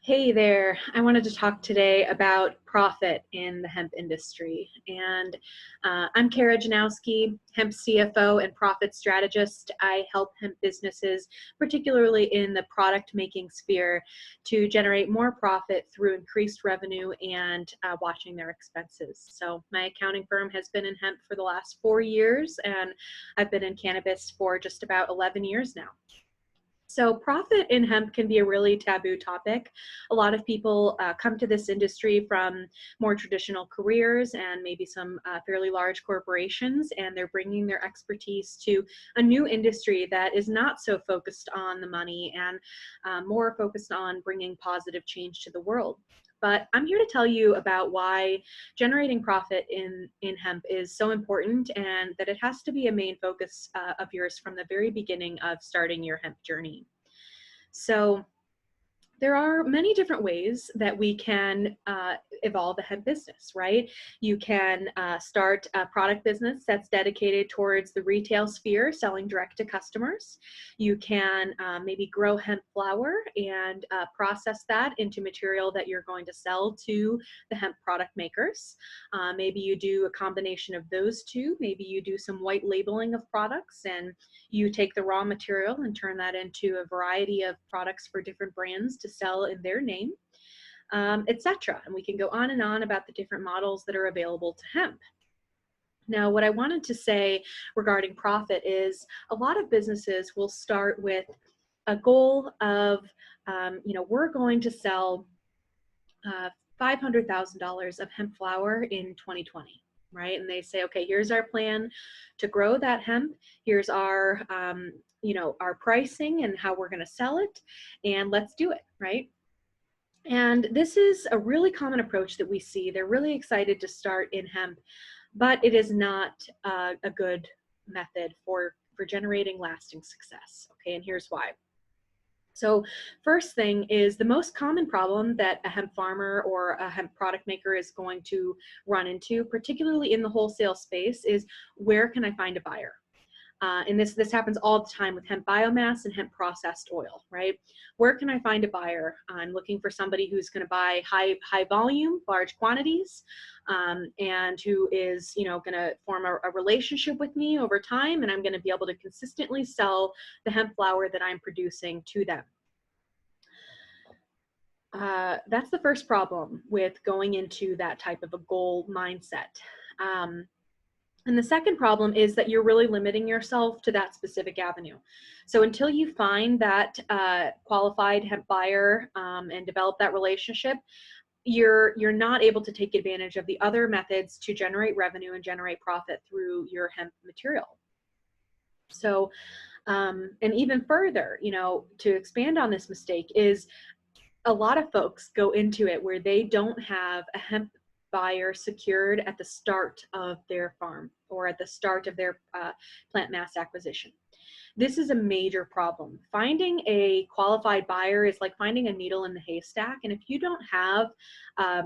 Hey there. I wanted to talk today about profit in the hemp industry. And I'm Kara Janowski, hemp CFO and profit strategist. I help hemp businesses, particularly in the product making sphere, to generate more profit through increased revenue and watching their expenses. So, my accounting firm has been in hemp for the last 4 years, and I've been in cannabis for just about 11 years now. So profit in hemp can be a really taboo topic. A lot of people come to this industry from more traditional careers and maybe some fairly large corporations, and they're bringing their expertise to a new industry that is not so focused on the money and more focused on bringing positive change to the world. But I'm here to tell you about why generating profit in hemp is so important and that it has to be a main focus of yours from the very beginning of starting your hemp journey. So there are many different ways that we can evolve a hemp business, right? You can start a product business that's dedicated towards the retail sphere, selling direct to customers. You can maybe grow hemp flower and process that into material that you're going to sell to the hemp product makers. Maybe you do a combination of those two. Maybe you do some white labeling of products and you take the raw material and turn that into a variety of products for different brands to sell in their name, etc. And we can go on and on about the different models that are available to hemp. Now, what I wanted to say regarding profit is a lot of businesses will start with a goal of, we're going to sell $500,000 of hemp flower in 2020. Right? And they say, okay, here's our plan to grow that hemp. Here's our, our pricing and how we're going to sell it, and let's do it, right? And this is a really common approach that we see. They're really excited to start in hemp, but it is not a good method for generating lasting success. Okay, and here's why. So first thing is the most common problem that a hemp farmer or a hemp product maker is going to run into, particularly in the wholesale space, is where can I find a buyer? And this happens all the time with hemp biomass and hemp processed oil, right? Where can I find a buyer? I'm looking for somebody who's going to buy high volume, large quantities, and who is going to form a relationship with me over time, and I'm going to be able to consistently sell the hemp flower that I'm producing to them. That's the first problem with going into that type of a goal mindset. And the second problem is that you're really limiting yourself to that specific avenue. So until you find that qualified hemp buyer and develop that relationship, you're not able to take advantage of the other methods to generate revenue and generate profit through your hemp material. So, and even further, to expand on this mistake is a lot of folks go into it where they don't have a hemp buyer secured at the start of their farm or at the start of their plant mass acquisition. This is a major problem. Finding a qualified buyer is like finding a needle in the haystack. And if you don't have, a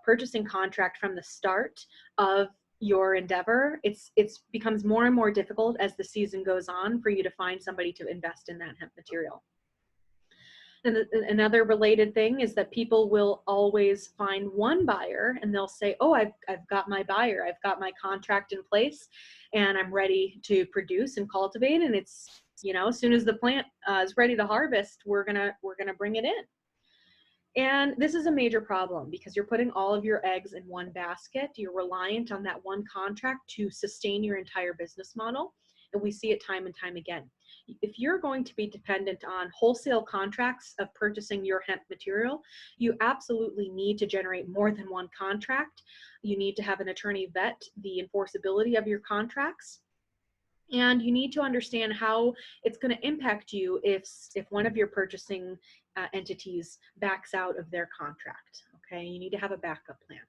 purchasing contract from the start of your endeavor, it's becomes more and more difficult as the season goes on for you to find somebody to invest in that hemp material. And another related thing is that people will always find one buyer and they'll say, oh, I've got my buyer, I've got my contract in place and I'm ready to produce and cultivate. And it's, as soon as the plant is ready to harvest, we're gonna bring it in. And this is a major problem because you're putting all of your eggs in one basket. You're reliant on that one contract to sustain your entire business model. And we see it time and time again. If you're going to be dependent on wholesale contracts of purchasing your hemp material, you absolutely need to generate more than one contract. You need to have an attorney vet the enforceability of your contracts. And you need to understand how it's going to impact you if one of your purchasing entities backs out of their contract. Okay, you need to have a backup plan.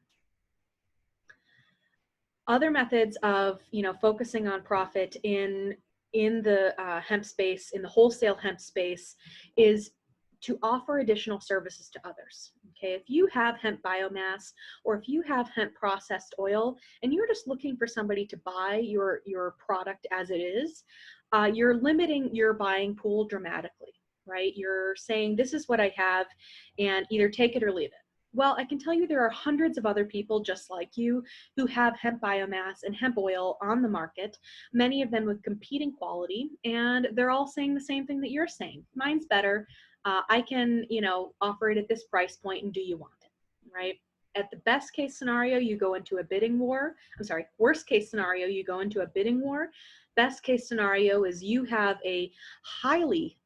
Other methods of focusing on profit in the hemp space, in the wholesale hemp space, is to offer additional services to others. Okay, if you have hemp biomass or if you have hemp processed oil and you're just looking for somebody to buy your product as it is, you're limiting your buying pool dramatically. right? You're saying, this is what I have, and either take it or leave it. Well, I can tell you there are hundreds of other people just like you who have hemp biomass and hemp oil on the market, many of them with competing quality, and they're all saying the same thing that you're saying. Mine's better. I can, offer it at this price point, and do you want it, right? At the best case scenario, you go into a bidding war. I'm sorry, worst case scenario, you go into a bidding war. Best case scenario is you have a highly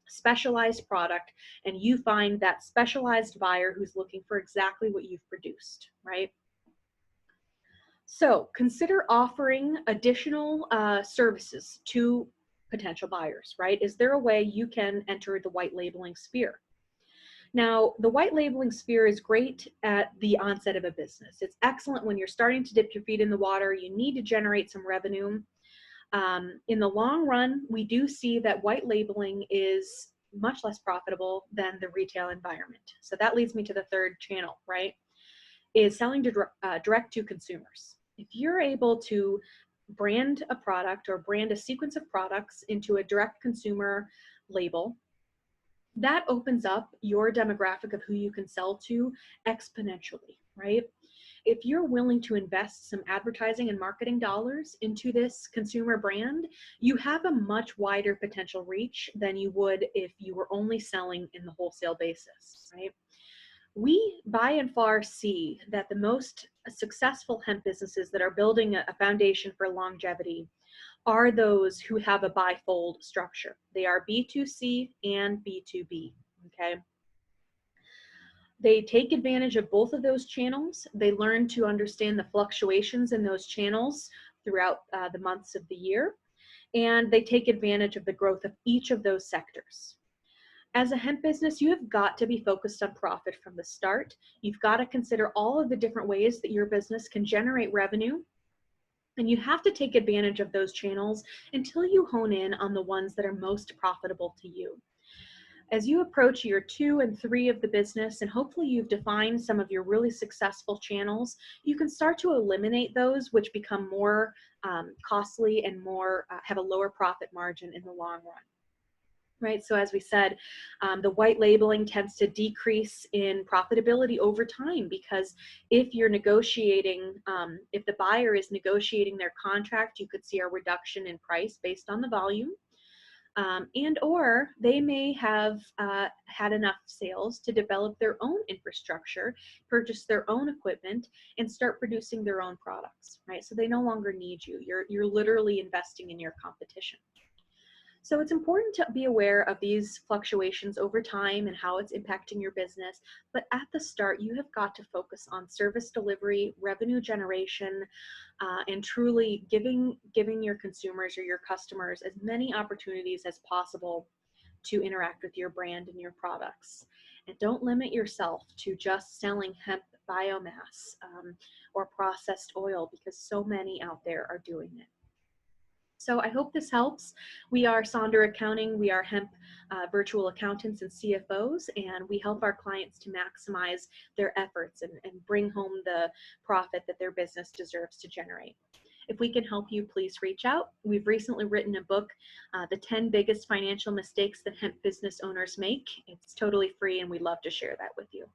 specialized product and you find that specialized buyer who's looking for exactly what you've produced, right? So consider offering additional services to potential buyers, right? Is there a way you can enter the white labeling sphere? Now, the white labeling sphere is great at the onset of a business. It's excellent when you're starting to dip your feet in the water. You need to generate some revenue. In the long run, we do see that white labeling is much less profitable than the retail environment. So that leads me to the third channel, right? Is selling direct to consumers. If you're able to brand a product or brand a sequence of products into a direct consumer label, that opens up your demographic of who you can sell to exponentially, right? If you're willing to invest some advertising and marketing dollars into this consumer brand, you have a much wider potential reach than you would if you were only selling in the wholesale basis, right? We by and far see that the most successful hemp businesses that are building a foundation for longevity are those who have a bifold structure. They are B2C and B2B, okay? They take advantage of both of those channels. They learn to understand the fluctuations in those channels throughout the months of the year, and they take advantage of the growth of each of those sectors. As a hemp business, you have got to be focused on profit from the start. You've got to consider all of the different ways that your business can generate revenue, and you have to take advantage of those channels until you hone in on the ones that are most profitable to you. As you approach year 2 and 3 of the business, and hopefully you've defined some of your really successful channels, you can start to eliminate those which become more costly and more have a lower profit margin in the long run. Right, so as we said, the white labeling tends to decrease in profitability over time, because if you're negotiating, if the buyer is negotiating their contract, you could see a reduction in price based on the volume. And or they may have had enough sales to develop their own infrastructure, purchase their own equipment, and start producing their own products, right? So they no longer need you. You're literally investing in your competition. So it's important to be aware of these fluctuations over time and how it's impacting your business. But at the start, you have got to focus on service delivery, revenue generation, and truly giving your consumers or your customers as many opportunities as possible to interact with your brand and your products. And don't limit yourself to just selling hemp biomass or processed oil, because so many out there are doing it. So I hope this helps. We are Sonder Accounting. We are hemp virtual accountants and CFOs, and we help our clients to maximize their efforts and bring home the profit that their business deserves to generate. If we can help you, please reach out. We've recently written a book, The 10 Biggest Financial Mistakes That Hemp Business Owners Make. It's totally free, and we'd love to share that with you.